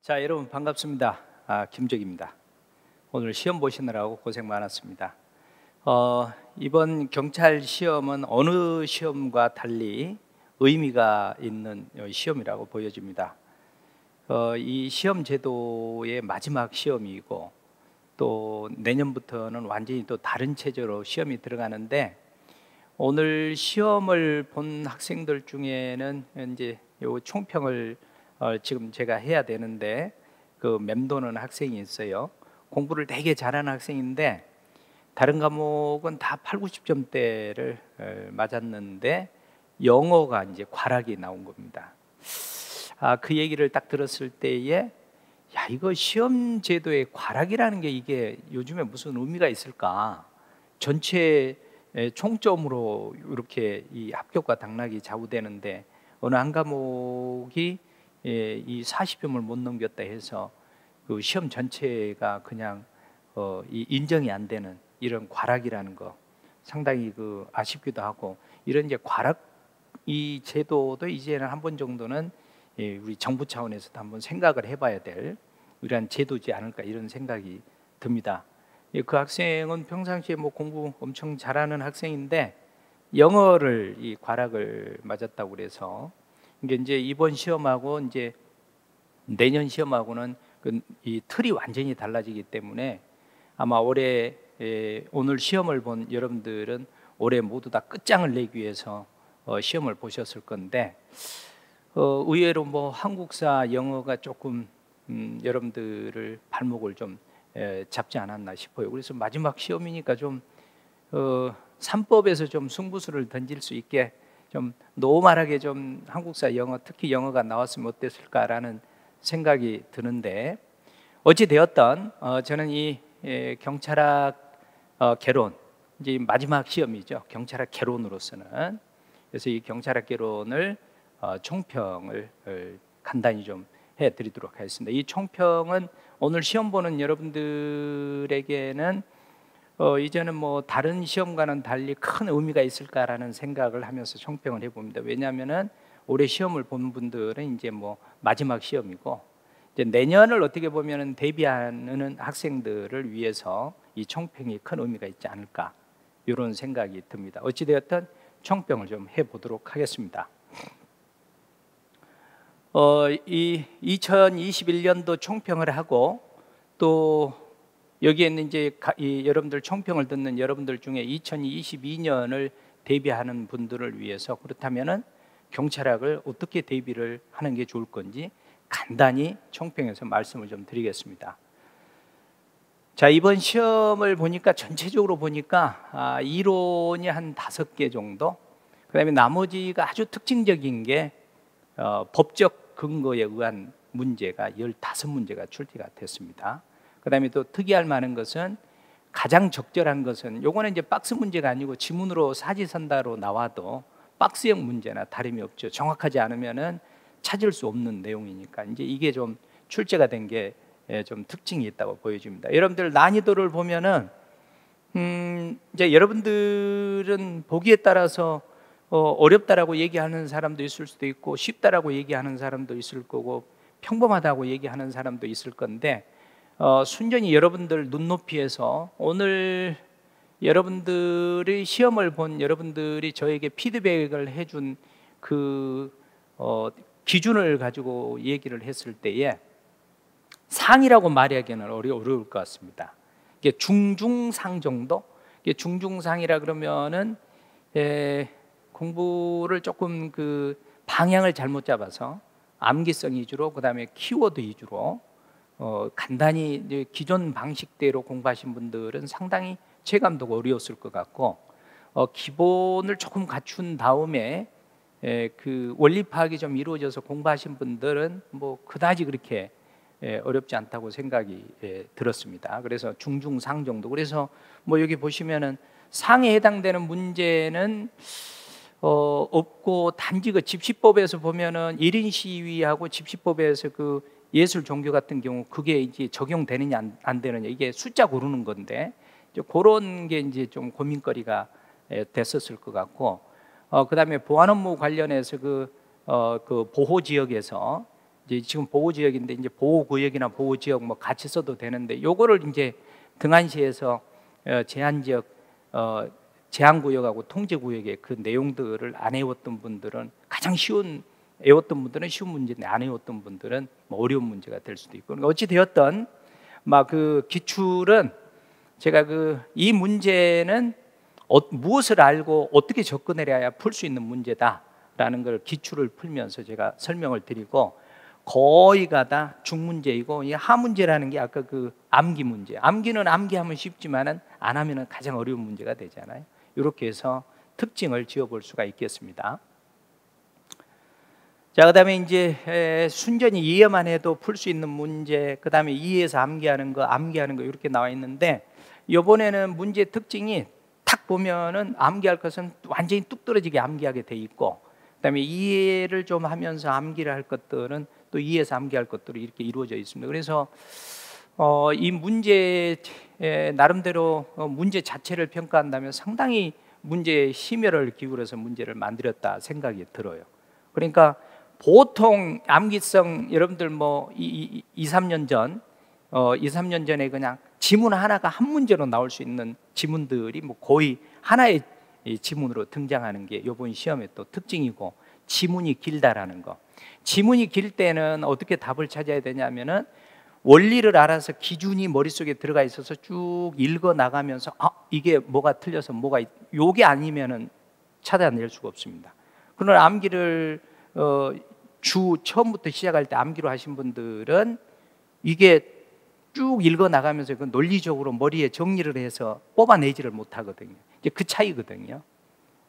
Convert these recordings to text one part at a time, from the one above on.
자, 여러분 반갑습니다. 김적입니다. 오늘 시험 보시느라고 고생 많았습니다. 이번 경찰 시험은 어느 시험과 달리 의미가 있는 시험이라고 보여집니다. 이 시험 제도의 마지막 시험이고 또 내년부터는 완전히 또 다른 체제로 시험이 들어가는데, 오늘 시험을 본 학생들 중에는 이제 요 총평을 지금 제가 해야 되는데, 그 맴도는 학생이 있어요. 공부를 되게 잘하는 학생인데 다른 과목은 다 8, 90점대를 맞았는데 영어가 이제 과락이 나온 겁니다. 그 얘기를 딱 들었을 때에 이거 시험 제도의 과락이라는 게 이게 요즘에 무슨 의미가 있을까? 전체 총점으로 이렇게 이 합격과 당락이 좌우되는데 어느 한 과목이 이 40점을 못 넘겼다 해서 그 시험 전체가 그냥 이 인정이 안 되는 이런 과락이라는 거 상당히 그 아쉽기도 하고, 이런 이제 과락 이 제도도 이제는 한 번 정도는 우리 정부 차원에서도 한번 생각을 해봐야 될 이러한 제도지 않을까, 이런 생각이 듭니다. 그 학생은 평상시에 뭐 공부 엄청 잘하는 학생인데 영어를 이 과락을 맞았다고 그래서 이제 이번 시험하고 이제 내년 시험하고는 이 틀이 완전히 달라지기 때문에 아마 올해 오늘 시험을 본 여러분들은 올해 모두 다 끝장을 내기 위해서 시험을 보셨을 건데, 의외로 뭐 한국사 영어가 조금 여러분들을 발목을 좀 잡지 않았나 싶어요. 그래서 마지막 시험이니까 좀 3법에서 좀 승부수를 던질 수 있게 좀 노멀하게 좀 한국사 영어, 특히 영어가 나왔으면 어땠을까라는 생각이 드는데, 어찌 되었던 저는 이 경찰학 개론, 이제 마지막 시험이죠. 경찰학 개론으로서는. 그래서 이 경찰학 개론을 총평을 간단히 좀 해드리도록 하겠습니다. 이 총평은 오늘 시험 보는 여러분들에게는 이제는 뭐 다른 시험과는 달리 큰 의미가 있을까라는 생각을 하면서 총평을 해봅니다. 왜냐하면은 올해 시험을 본 분들은 이제 뭐 마지막 시험이고, 이제 내년을 어떻게 보면은 대비하는 학생들을 위해서 이 총평이 큰 의미가 있지 않을까, 이런 생각이 듭니다. 어찌 되었든 총평을 좀 해보도록 하겠습니다. 이 2021년도 총평을 하고, 또 여기에 있는 이제 여러분들 총평을 듣는 여러분들 중에 2022년을 대비하는 분들을 위해서, 그렇다면은 경찰학을 어떻게 대비를 하는 게 좋을 건지 간단히 총평해서 말씀을 좀 드리겠습니다. 자, 이번 시험을 보니까 전체적으로 보니까 이론이 한 5개 정도, 그다음에 나머지가 아주 특징적인 게 법적 근거에 의한 문제가 15문제가 출제가 됐습니다. 그다음에 또 특이할 만한 것은, 가장 적절한 것은, 요거는 이제 박스 문제가 아니고 지문으로 사지선다로 나와도 박스형 문제나 다름이 없죠. 정확하지 않으면은 찾을 수 없는 내용이니까 이제 이게 좀 출제가 된 게 좀 특징이 있다고 보여집니다. 여러분들 난이도를 보면은 이제 여러분들은 보기에 따라서 어렵다라고 얘기하는 사람도 있을 수도 있고, 쉽다라고 얘기하는 사람도 있을 거고, 평범하다고 얘기하는 사람도 있을 건데, 순전히 여러분들 눈높이에서 오늘 여러분들이 시험을 본 여러분들이 저에게 피드백을 해준 그 기준을 가지고 얘기를 했을 때에 상이라고 말하기는 어려울 것 같습니다. 이게 중중상 정도? 이게 중중상이라 그러면은 공부를 조금 그 방향을 잘못 잡아서 암기성 위주로, 그다음에 키워드 위주로 간단히 기존 방식대로 공부하신 분들은 상당히 체감도가 어려웠을 것 같고, 기본을 조금 갖춘 다음에 그 원리 파악이 좀 이루어져서 공부하신 분들은 뭐 그다지 그렇게 어렵지 않다고 생각이 들었습니다. 그래서 중중상 정도. 그래서 뭐 여기 보시면은 상에 해당되는 문제는 없고, 단지 그 집시법에서 보면은 1인 시위하고 집시법에서 그 예술 종교 같은 경우 그게 이제 적용되느냐 안 되느냐, 이게 숫자 고르는 건데 이제 그런 게 이제 좀 고민거리가 됐었을 것 같고, 그다음에 보안 업무 관련해서 그 보호 지역에서 이제 지금 보호지역인데 이제 보호구역이나 보호지역 뭐 같이 써도 되는데 요거를 이제 등한시에서 제한지역 제한구역하고 통제구역의 그 내용들을 안 외웠던 분들은 가장 쉬운, 외웠던 분들은 쉬운 문제인데 안 외웠던 분들은 뭐 어려운 문제가 될 수도 있고, 어찌 되었던 막 그 기출은 제가 이 문제는 무엇을 알고 어떻게 접근해야 풀 수 있는 문제다라는 걸 기출을 풀면서 제가 설명을 드리고, 거의가 다 중문제이고 이 하문제라는 게 아까 그 암기 문제, 암기는 암기하면 쉽지만은 안 하면은 가장 어려운 문제가 되잖아요. 이렇게 해서 특징을 지어볼 수가 있겠습니다. 자, 그다음에 이제 순전히 이해만 해도 풀 수 있는 문제, 그다음에 이해해서 암기하는 거 이렇게 나와 있는데, 이번에는 문제 특징이 딱 보면은 암기할 것은 완전히 뚝 떨어지게 암기하게 돼 있고, 그다음에 이해를 좀 하면서 암기를 할 것들은 또 이해해서 암기할 것들이 이렇게 이루어져 있습니다. 그래서 이 문제 나름대로 문제 자체를 평가한다면 상당히 문제에 심혈을 기울여서 문제를 만들었다 생각이 들어요. 그러니까 보통 암기성 여러분들 뭐 2, 3년 전 2, 3년 전에 그냥 지문 하나가 한 문제로 나올 수 있는 지문들이 뭐 거의 하나의 지문으로 등장하는 게 이번 시험의 또 특징이고, 지문이 길다라는 거. 지문이 길 때는 어떻게 답을 찾아야 되냐면은 원리를 알아서 기준이 머릿속에 들어가 있어서 쭉 읽어 나가면서 이게 뭐가 틀려서 뭐가 요게 아니면은 찾아낼 수가 없습니다. 그러나 암기를 처음부터 시작할 때 암기로 하신 분들은 이게 쭉 읽어 나가면서 그 논리적으로 머리에 정리를 해서 뽑아내지를 못하거든요. 이제 그 차이거든요.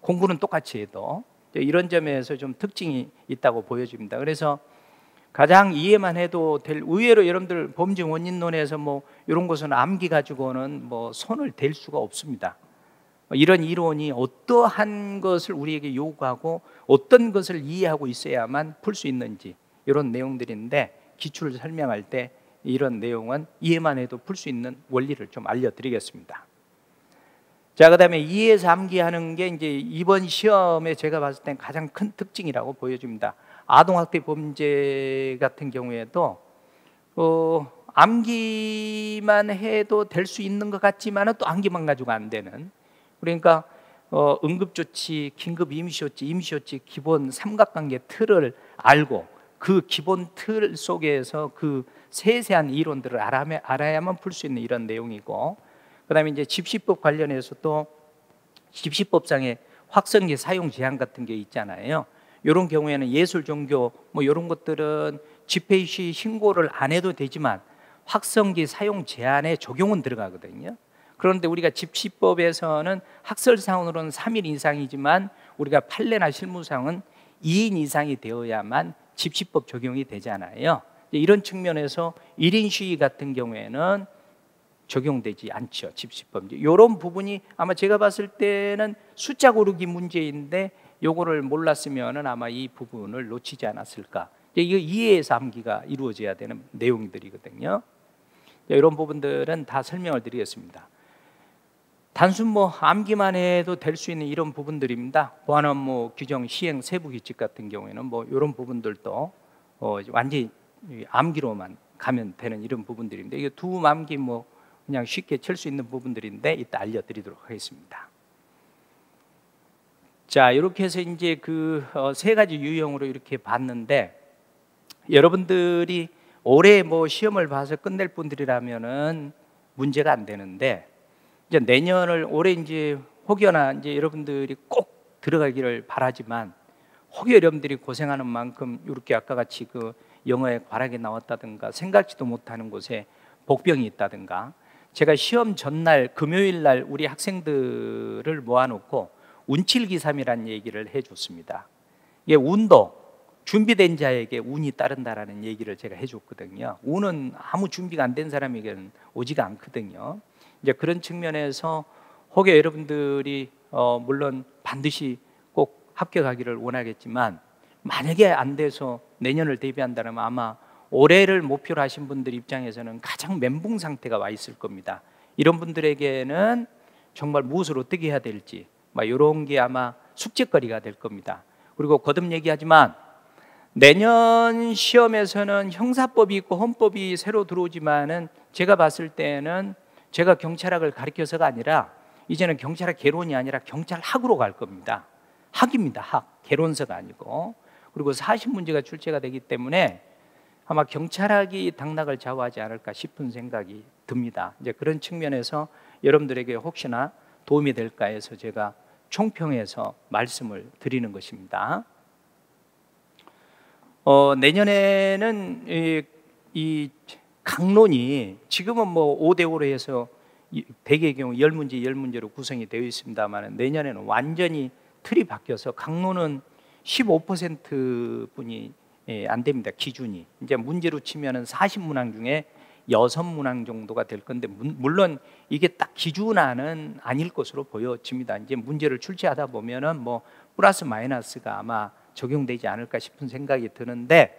공부는 똑같이 해도 이런 점에서 좀 특징이 있다고 보여집니다. 그래서 가장 이해만 해도 될, 의외로 여러분들 범죄 원인론에서 뭐 이런 것은 암기 가지고는 뭐 손을 댈 수가 없습니다. 이런 이론이 어떠한 것을 우리에게 요구하고 어떤 것을 이해하고 있어야만 풀 수 있는지, 이런 내용들인데 기출을 설명할 때 이런 내용은 이해만 해도 풀 수 있는 원리를 좀 알려드리겠습니다. 자, 그다음에 이해해서 암기하는 게 이제 이번 시험에 제가 봤을 땐 가장 큰 특징이라고 보여집니다. 아동학대 범죄 같은 경우에도 암기만 해도 될 수 있는 것 같지만은 또 암기만 가지고 안 되는, 그러니까 응급조치, 긴급 임시조치, 임시조치 기본 삼각관계 틀을 알고 그 기본 틀 속에서 그 세세한 이론들을 알아야만 풀 수 있는 이런 내용이고, 그다음에 이제 집시법 관련해서 또 집시법상의 확성기 사용 제한 같은 게 있잖아요. 이런 경우에는 예술 종교 뭐 이런 것들은 집회 시 신고를 안 해도 되지만 확성기 사용 제한에 적용은 들어가거든요. 그런데 우리가 집시법에서는 학설상으로는 3인 이상이지만 우리가 판례나 실무상은 2인 이상이 되어야만 집시법 적용이 되잖아요. 이런 측면에서 1인 시위 같은 경우에는 적용되지 않죠. 집시법. 이런 부분이 아마 제가 봤을 때는 숫자 고르기 문제인데 요거를 몰랐으면은 아마 이 부분을 놓치지 않았을까. 이거 이해해서 암기가 이루어져야 되는 내용들이거든요. 이런 부분들은 다 설명을 드리겠습니다. 단순 뭐 암기만 해도 될 수 있는 이런 부분들입니다. 보안 업무 규정 시행 세부 규칙 같은 경우에는 뭐 이런 부분들도 완전히 암기로만 가면 되는 이런 부분들인데, 이게 두 암기 뭐 그냥 쉽게 칠 수 있는 부분들인데 이따 알려드리도록 하겠습니다. 자, 이렇게 해서 이제 그 세 가지 유형으로 이렇게 봤는데, 여러분들이 올해 뭐 시험을 봐서 끝낼 분들이라면은 문제가 안 되는데, 이제 내년을 올해 이제 혹여나 이제 여러분들이 꼭 들어가기를 바라지만, 혹여 여러분들이 고생하는 만큼 이렇게 아까 같이 그 영어에 과락이 나왔다든가 생각지도 못하는 곳에 복병이 있다든가, 제가 시험 전날 금요일 날 우리 학생들을 모아놓고 운칠기삼이라는 얘기를 해줬습니다. 이게 운도 준비된 자에게 운이 따른다라는 얘기를 제가 해줬거든요. 운은 아무 준비가 안 된 사람에게는 오지가 않거든요. 이제 그런 측면에서 혹여 여러분들이 물론 반드시 꼭 합격하기를 원하겠지만, 만약에 안 돼서 내년을 대비한다면 아마 올해를 목표로 하신 분들 입장에서는 가장 멘붕 상태가 와 있을 겁니다. 이런 분들에게는 정말 무엇을 어떻게 해야 될지 막 이런 게 아마 숙제거리가 될 겁니다. 그리고 거듭 얘기하지만 내년 시험에서는 형사법이 있고 헌법이 새로 들어오지만은 제가 봤을 때는 제가 경찰학을 가르쳐서가 아니라 이제는 경찰학 개론이 아니라 경찰학으로 갈 겁니다. 학입니다. 학. 개론서가 아니고. 그리고 40문제가 출제가 되기 때문에 아마 경찰학이 당락을 좌우하지 않을까 싶은 생각이 듭니다. 이제 그런 측면에서 여러분들에게 혹시나 도움이 될까 해서 제가 총평해서 말씀을 드리는 것입니다. 내년에는 이 강론이 지금은 뭐 5대5로 해서 100의 경우 10문제, 10문제로 구성이 되어 있습니다만 내년에는 완전히 틀이 바뀌어서 강론은 15%뿐이 안 됩니다. 기준이. 이제 문제로 치면은 40문항 중에 6문항 정도가 될 건데 물론 이게 딱 기준안은 아닐 것으로 보여집니다. 이제 문제를 출제하다 보면은 뭐 플러스 마이너스가 아마 적용되지 않을까 싶은 생각이 드는데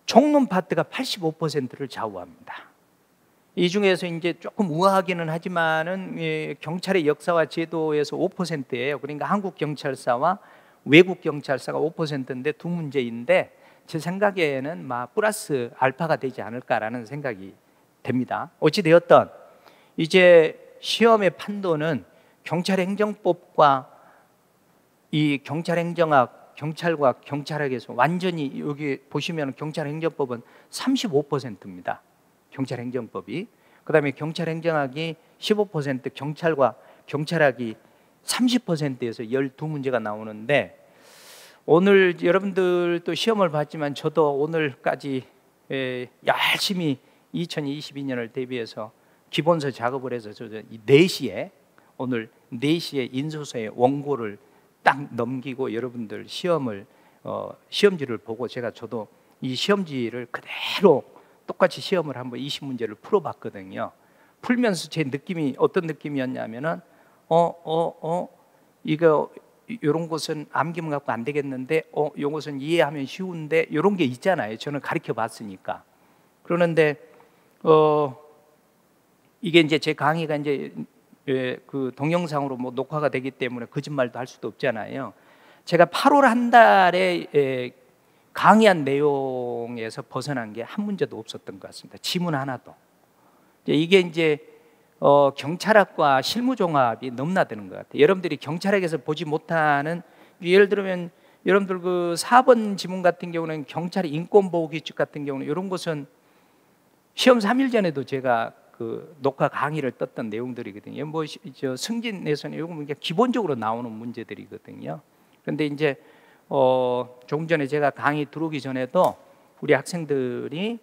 총론 파트가 85%를 좌우합니다. 이 중에서 이제 조금 우아하기는 하지만은 경찰의 역사와 제도에서 5%예요. 그러니까 한국 경찰사와 외국 경찰사가 5%인데 두 문제인데 제 생각에는 플러스 알파가 되지 않을까라는 생각이 됩니다. 어찌 되었든 이제 시험의 판도는 경찰행정법과 이 경찰행정학, 경찰과 경찰학에서 완전히 여기 보시면 경찰행정법은 35%입니다. 경찰행정법이. 그 다음에 경찰행정학이 15%, 경찰과 경찰학이 30%에서 12문제가 나오는데 오늘 여러분들도 시험을 봤지만 저도 오늘까지 열심히 2022년을 대비해서 기본서 작업을 해서 이 4시에 오늘 4시에 인소서의 원고를 딱 넘기고 여러분들 시험지를 보고 저도 이 시험지를 그대로 똑같이 시험을 한번 20문제를 풀어봤거든요. 풀면서 제 느낌이 어떤 느낌이었냐면은 이거 이런 것은 암기만 갖고 안 되겠는데 이것은 이해하면 쉬운데 이런 게 있잖아요. 저는 가르쳐 봤으니까. 그러는데 이게 이제 제 강의가 이제 그 동영상으로 뭐 녹화가 되기 때문에 거짓말도 할 수도 없잖아요. 제가 8월 한 달에 강의한 내용에서 벗어난 게 한 문제도 없었던 것 같습니다. 지문 하나도. 이게 이제 경찰학과 실무종합이 넘나드는 것 같아요. 여러분들이 경찰학에서 보지 못하는, 예를 들면 여러분들 그 4번 지문 같은 경우는 경찰의 인권보호규칙 같은 경우는 이런 것은 시험 3일 전에도 제가 그 녹화 강의를 떴던 내용들이거든요. 뭐 저 승진에서는 이거 그냥 기본적으로 나오는 문제들이거든요. 그런데 이제 조금 전에 제가 강의 들어오기 전에도 우리 학생들이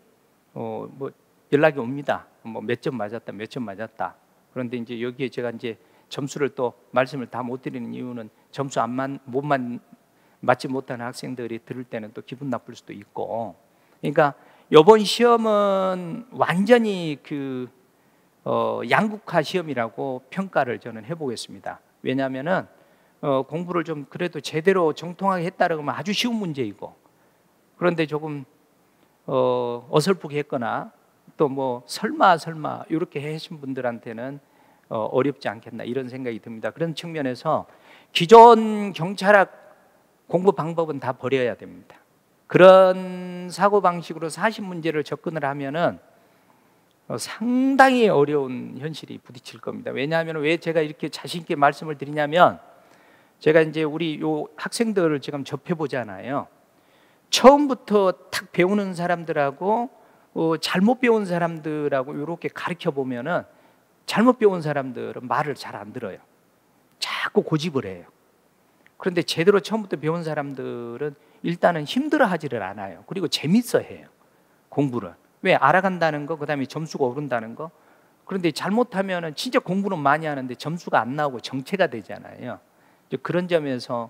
뭐 연락이 옵니다. 뭐 몇 점 맞았다, 몇 점 맞았다. 그런데 이제 여기에 제가 이제 점수를 또 말씀을 다 못 드리는 이유는 점수 맞지 못하는 학생들이 들을 때는 또 기분 나쁠 수도 있고. 그러니까 이번 시험은 완전히 그 양극화 시험이라고 평가를 저는 해보겠습니다. 왜냐하면은 공부를 좀 그래도 제대로 정통하게 했다 그러면 아주 쉬운 문제이고, 그런데 조금 어설프게 했거나 또 뭐 설마 이렇게 하신 분들한테는 어렵지 않겠나 이런 생각이 듭니다. 그런 측면에서 기존 경찰학 공부 방법은 다 버려야 됩니다. 그런 사고방식으로 40문제를 접근을 하면은 상당히 어려운 현실이 부딪힐 겁니다. 왜냐하면 왜 제가 이렇게 자신 있게 말씀을 드리냐면, 제가 이제 우리 요 학생들을 지금 접해 보잖아요. 처음부터 탁 배우는 사람들하고 잘못 배운 사람들하고 이렇게 가르쳐 보면은 잘못 배운 사람들은 말을 잘 안 들어요. 자꾸 고집을 해요. 그런데 제대로 처음부터 배운 사람들은 일단은 힘들어하지를 않아요. 그리고 재밌어 해요, 공부를. 왜? 알아간다는 거, 그다음에 점수가 오른다는 거. 그런데 잘못하면은 진짜 공부는 많이 하는데 점수가 안 나오고 정체가 되잖아요. 그런 점에서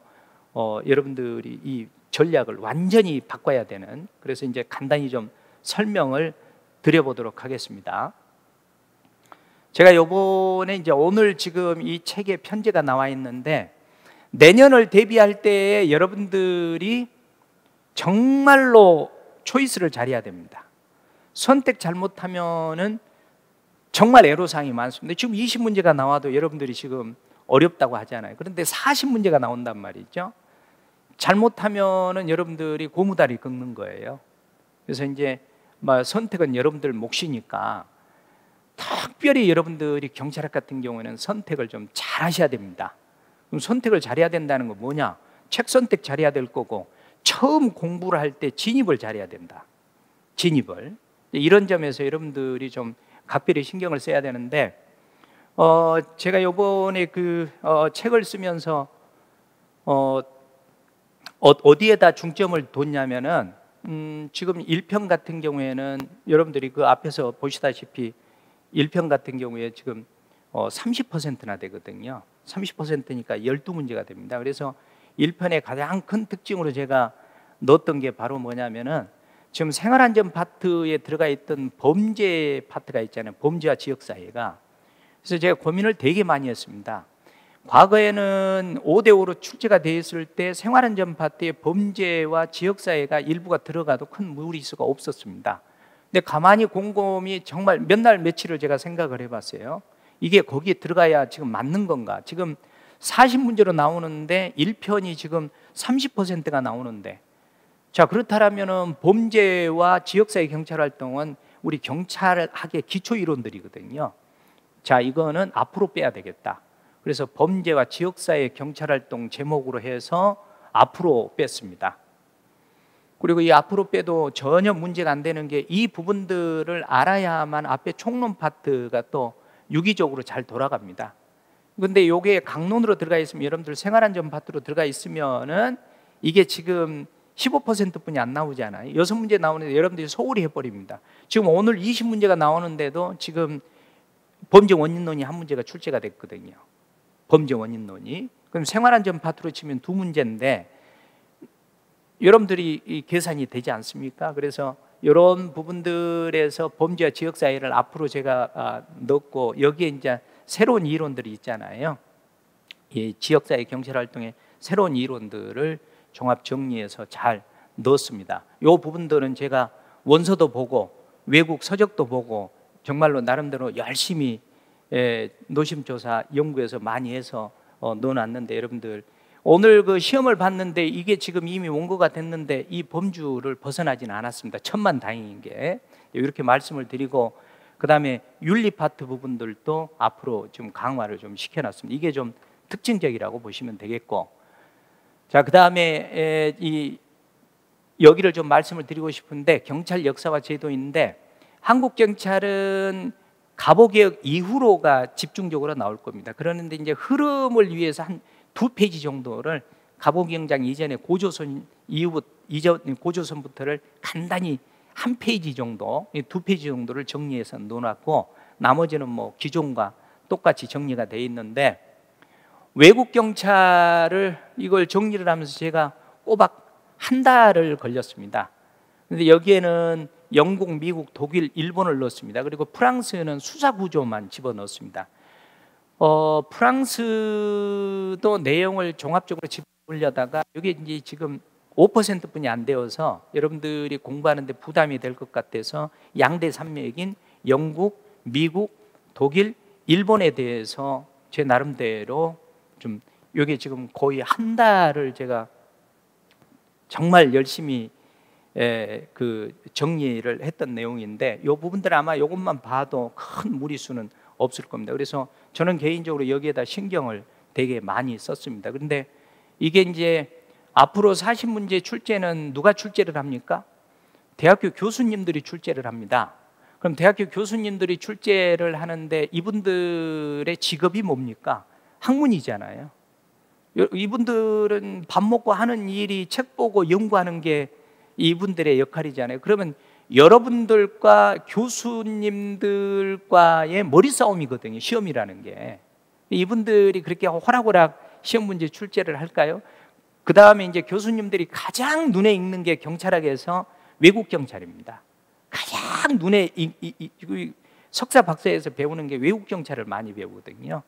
여러분들이 이 전략을 완전히 바꿔야 되는, 그래서 이제 간단히 좀 설명을 드려보도록 하겠습니다. 제가 요번에 이제 오늘 지금 이 책에 편지가 나와 있는데, 내년을 대비할 때 여러분들이 정말로 초이스를 잘해야 됩니다. 선택 잘못하면은 정말 애로사항이 많습니다. 지금 20문제가 나와도 여러분들이 지금 어렵다고 하잖아요. 그런데 40문제가 나온단 말이죠. 잘못하면은 여러분들이 고무다리 긁는 거예요. 그래서 이제 선택은 여러분들 몫이니까 특별히 여러분들이 경찰학 같은 경우에는 선택을 좀 잘 하셔야 됩니다. 그럼 선택을 잘해야 된다는 건 뭐냐? 책 선택 잘해야 될 거고, 처음 공부를 할 때 진입을 잘해야 된다. 진입을. 이런 점에서 여러분들이 좀 각별히 신경을 써야 되는데, 제가 이번에 책을 쓰면서 어디에다 중점을 뒀냐면은 지금 1편 같은 경우에는 여러분들이 그 앞에서 보시다시피 1편 같은 경우에 지금 30%나 되거든요. 30%니까 12문제가 됩니다. 그래서 1편의 가장 큰 특징으로 제가 넣었던 게 바로 뭐냐면은 지금 생활안전 파트에 들어가 있던 범죄 파트가 있잖아요. 범죄와 지역사회가. 그래서 제가 고민을 되게 많이 했습니다. 과거에는 5대5로 출제가 되어 있을 때 생활안전 파트에 범죄와 지역사회가 일부가 들어가도 큰 무리수가 없었습니다. 근데 가만히 곰곰이 정말 몇 날 며칠을 제가 생각을 해봤어요. 이게 거기에 들어가야 지금 맞는 건가? 지금 40문제로 나오는데 1편이 지금 30%가 나오는데, 자, 그렇다면은 범죄와 지역사회 경찰활동은 우리 경찰학의 기초 이론들이거든요. 자, 이거는 앞으로 빼야 되겠다. 그래서 범죄와 지역사회 경찰활동 제목으로 해서 앞으로 뺐습니다. 그리고 이 앞으로 빼도 전혀 문제가 안 되는 게 이 부분들을 알아야만 앞에 총론 파트가 또 유기적으로 잘 돌아갑니다. 근데 이게 강론으로 들어가 있으면, 여러분들 생활안전 파트로 들어가 있으면은 이게 지금 15%뿐이 안 나오잖아요. 6문제 나오는데 여러분들이 소홀히 해버립니다. 지금 오늘 20문제가 나오는데도 지금 범죄 원인론이 한 문제가 출제가 됐거든요. 범죄 원인론이. 그럼 생활안전 파트로 치면 2문제인데 여러분들이 이 계산이 되지 않습니까? 그래서 이런 부분들에서 범죄와 지역사회를 앞으로 제가 넣고, 여기에 이제 새로운 이론들이 있잖아요. 이 지역사회 경찰활동의 새로운 이론들을 종합 정리해서 잘 넣었습니다. 이 부분들은 제가 원서도 보고 외국 서적도 보고 정말로 나름대로 열심히 노심조사 연구해서 많이 해서 넣어놨는데, 여러분들 오늘 그 시험을 봤는데 이게 지금 이미 원고가 됐는데 이 범주를 벗어나지는 않았습니다. 천만다행인 게. 이렇게 말씀을 드리고, 그 다음에 윤리 파트 부분들도 앞으로 좀 강화를 좀 시켜놨습니다. 이게 좀 특징적이라고 보시면 되겠고, 자, 그 다음에 여기를 좀 말씀을 드리고 싶은데, 경찰 역사와 제도인데 한국 경찰은 갑오개혁 이후로가 집중적으로 나올 겁니다. 그러는데 이제 흐름을 위해서 한 2페이지 정도를 갑오개혁장 이전에 고조선 고조선부터를 간단히 1페이지 정도, 2페이지 정도를 정리해서 놓아놨고, 나머지는 뭐 기존과 똑같이 정리가 되어 있는데, 외국 경찰을 이걸 정리를 하면서 제가 꼬박 한 달을 걸렸습니다. 그런데 여기에는 영국, 미국, 독일, 일본을 넣었습니다. 그리고 프랑스는 수사 구조만 집어넣었습니다. 프랑스도 내용을 종합적으로 집어넣으려다가 이게 이제 지금 5%뿐이 안 되어서 여러분들이 공부하는데 부담이 될 것 같아서 양대 산맥인 영국, 미국, 독일, 일본에 대해서 제 나름대로 좀, 이게 지금 거의 한 달을 제가 정말 열심히 정리를 했던 내용인데, 이 부분들 아마 이것만 봐도 큰 무리수는 없을 겁니다. 그래서 저는 개인적으로 여기에다 신경을 되게 많이 썼습니다. 그런데 이게 이제 앞으로 40문제 출제는 누가 출제를 합니까? 대학교 교수님들이 출제를 합니다. 그럼 대학교 교수님들이 출제를 하는데 이분들의 직업이 뭡니까? 학문이잖아요. 이분들은 밥 먹고 하는 일이 책 보고 연구하는 게 이분들의 역할이잖아요. 그러면 여러분들과 교수님들과의 머리싸움이거든요, 시험이라는 게. 이분들이 그렇게 호락호락 시험 문제 출제를 할까요? 그 다음에 이제 교수님들이 가장 눈에 익는 게 경찰학에서 외국 경찰입니다. 가장 눈에 석사 박사에서 배우는 게 외국 경찰을 많이 배우거든요.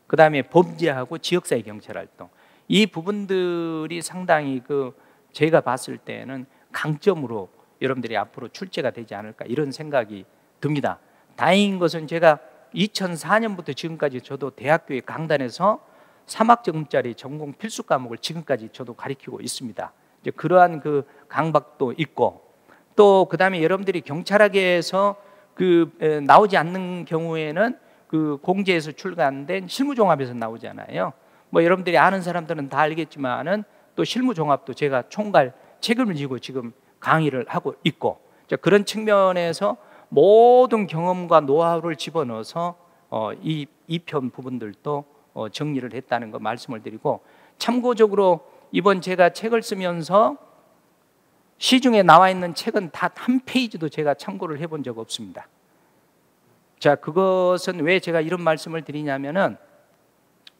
그 다음에 범죄하고 지역사회 경찰활동, 이 부분들이 상당히 제가 봤을 때는 강점으로 여러분들이 앞으로 출제가 되지 않을까, 이런 생각이 듭니다. 다행인 것은 제가 2004년부터 지금까지 저도 대학교의 강단에서 3학점짜리 전공 필수 과목을 지금까지 저도 가르치고 있습니다. 이제 그러한 그 강박도 있고, 또 그다음에 여러분들이 경찰학에서 나오지 않는 경우에는 그 공제에서 출간된 실무종합에서 나오잖아요. 뭐 여러분들이 아는 사람들은 다 알겠지만은 또 실무종합도 제가 총괄 책임을 지고 지금 강의를 하고 있고, 그런 측면에서 모든 경험과 노하우를 집어넣어서 이 편 부분들도 정리를 했다는 거 말씀을 드리고, 참고적으로 이번 제가 책을 쓰면서 시중에 나와 있는 책은 단 한 페이지도 제가 참고를 해본 적 없습니다. 자, 그것은 왜 제가 이런 말씀을 드리냐면은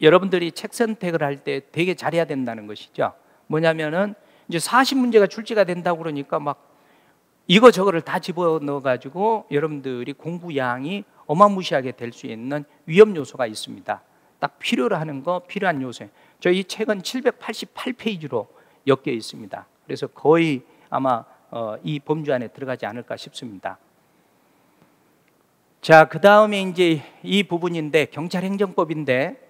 여러분들이 책 선택을 할 때 되게 잘해야 된다는 것이죠. 뭐냐면은 이제 40문제가 출제가 된다고 그러니까 막 이거 저거를 다 집어넣어 가지고 여러분들이 공부량이 어마무시하게 될 수 있는 위험 요소가 있습니다. 딱 필요로 하는 거, 필요한 요소예요. 저희 책은 788페이지로 엮여 있습니다. 그래서 거의 아마 이 범주 안에 들어가지 않을까 싶습니다. 자, 그 다음에 이제 이 부분인데, 경찰행정법인데,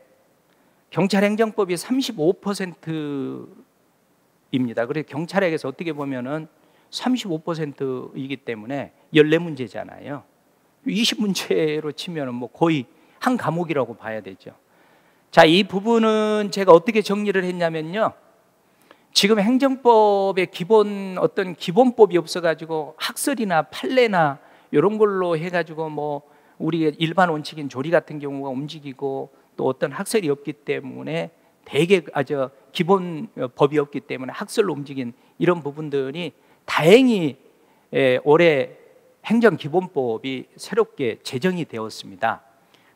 경찰행정법이 35%입니다. 그래서 경찰학에서 어떻게 보면은 35%이기 때문에 14문제잖아요. 20문제로 치면은 뭐 거의 한 과목이라고 봐야 되죠. 자, 이 부분은 제가 어떻게 정리를 했냐면요, 지금 행정법의 어떤 기본법이 없어가지고 학설이나 판례나 이런 걸로 해가지고 뭐 우리 일반 원칙인 조리 같은 경우가 움직이고, 또 어떤 학설이 없기 때문에 되게 아주 기본 법이 없기 때문에 학설로 움직인 이런 부분들이 다행히 올해 행정기본법이 새롭게 제정이 되었습니다.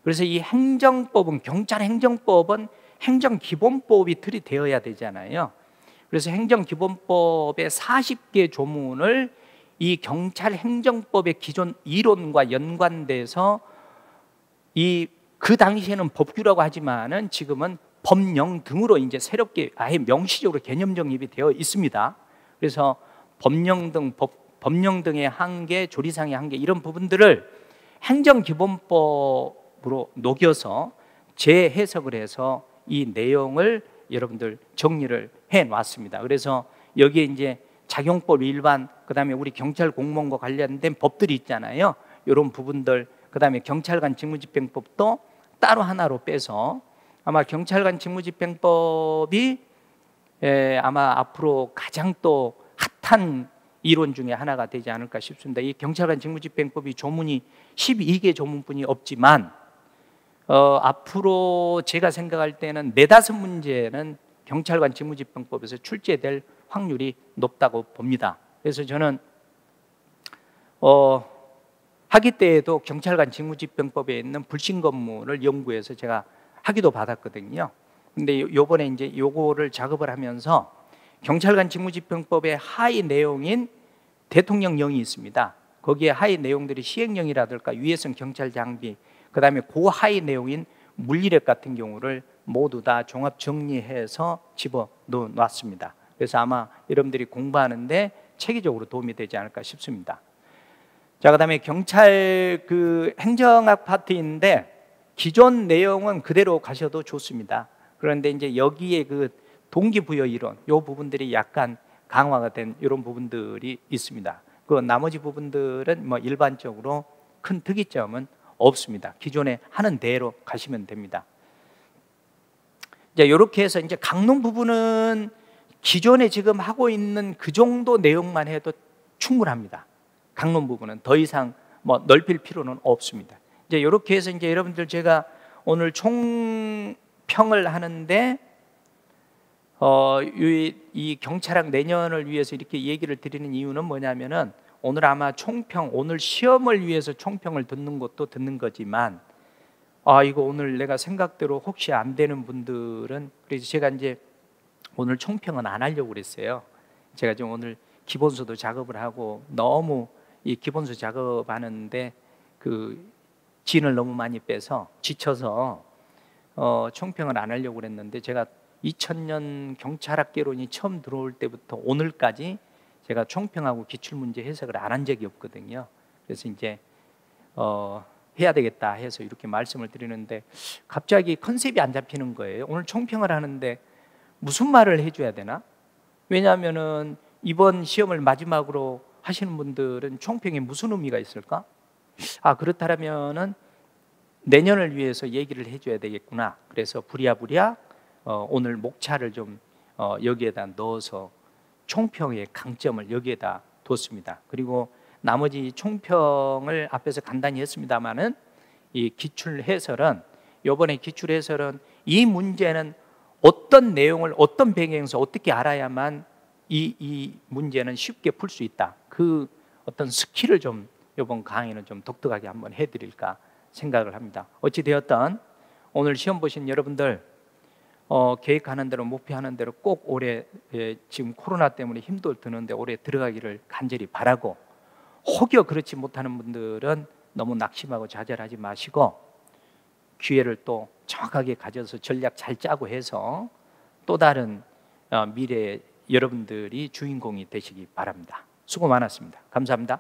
그래서 이 행정법은, 경찰행정법은 행정기본법이 들이되어야 되잖아요. 그래서 행정기본법의 40개 조문을 이 경찰행정법의 기존 이론과 연관돼서 그 당시에는 법규라고 하지만은 지금은 법령 등으로 이제 새롭게 아예 명시적으로 개념 정립이 되어 있습니다. 그래서 법령 등의 한계, 조리상의 한계, 이런 부분들을 행정기본법으로 녹여서 재해석을 해서 이 내용을 여러분들 정리를 해 놨습니다. 그래서 여기에 이제 작용법 일반, 그다음에 우리 경찰 공무원과 관련된 법들이 있잖아요. 이런 부분들, 그다음에 경찰관 직무집행법도 따로 하나로 빼서 아마 경찰관 직무집행법이 아마 앞으로 가장 또 핫한 이론 중에 하나가 되지 않을까 싶습니다. 이 경찰관 직무집행법이 조문이 12개 조문뿐이 없지만 앞으로 제가 생각할 때는 4-5문제는 경찰관 직무집행법에서 출제될 확률이 높다고 봅니다. 그래서 저는 학위 때에도 경찰관 직무집행법에 있는 불신검문을 연구해서 제가 학위도 받았거든요. 근데 요번에 이제 요거를 작업을 하면서 경찰관 직무집행법의 하위 내용인 대통령령이 있습니다. 거기에 하위 내용들이 시행령이라든가 위해성 경찰 장비, 그 다음에 그 하위 내용인 물리력 같은 경우를 모두 다 종합 정리해서 집어넣어 놨습니다. 그래서 아마 여러분들이 공부하는데 체계적으로 도움이 되지 않을까 싶습니다. 자, 그 다음에 경찰 행정학 파트인데 기존 내용은 그대로 가셔도 좋습니다. 그런데 이제 여기에 동기부여 이론, 이 부분들이 약간 강화가 된 이런 부분들이 있습니다. 그 나머지 부분들은 뭐 일반적으로 큰 특이점은 없습니다. 기존에 하는 대로 가시면 됩니다. 이제 이렇게 해서 이제 강론 부분은 기존에 지금 하고 있는 그 정도 내용만 해도 충분합니다. 강론 부분은 더 이상 뭐 넓힐 필요는 없습니다. 이제 이렇게 해서 이제 여러분들 제가 오늘 총평을 하는데 이 경찰학 내년을 위해서 이렇게 얘기를 드리는 이유는 뭐냐면은 오늘 아마 총평, 오늘 시험을 위해서 총평을 듣는 것도 듣는 거지만 이거 오늘 내가 생각대로 혹시 안 되는 분들은, 그래서 제가 이제 오늘 총평은 안 하려고 그랬어요. 제가 지금 오늘 기본서도 작업을 하고 너무 이 기본서 작업하는데 진을 너무 많이 빼서 지쳐서 총평을 안 하려고 그랬는데, 제가 2000년 경찰학개론이 처음 들어올 때부터 오늘까지 제가 총평하고 기출문제 해석을 안 한 적이 없거든요. 그래서 이제 해야 되겠다 해서 이렇게 말씀을 드리는데 갑자기 컨셉이 안 잡히는 거예요. 오늘 총평을 하는데 무슨 말을 해줘야 되나? 왜냐하면은 이번 시험을 마지막으로 하시는 분들은 총평에 무슨 의미가 있을까? 그렇다면은 내년을 위해서 얘기를 해줘야 되겠구나. 그래서 부랴부랴 오늘 목차를 좀 여기에다 넣어서 총평의 강점을 여기에다 뒀습니다. 그리고 나머지 총평을 앞에서 간단히 했습니다마는 이 기출 해설은 이번에 기출 해설은 이 문제는 어떤 내용을 어떤 배경에서 어떻게 알아야만 이 문제는 쉽게 풀 수 있다. 그 어떤 스킬을 좀 이번 강의는 좀 독특하게 한번 해드릴까 생각을 합니다. 어찌 되었든 오늘 시험 보신 여러분들 계획하는 대로 목표하는 대로 꼭 올해 지금 코로나 때문에 힘도 드는데 올해 들어가기를 간절히 바라고, 혹여 그렇지 못하는 분들은 너무 낙심하고 좌절하지 마시고 기회를 또 정확하게 가져서 전략 잘 짜고 해서 또 다른 미래의 여러분들이 주인공이 되시기 바랍니다. 수고 많았습니다. 감사합니다.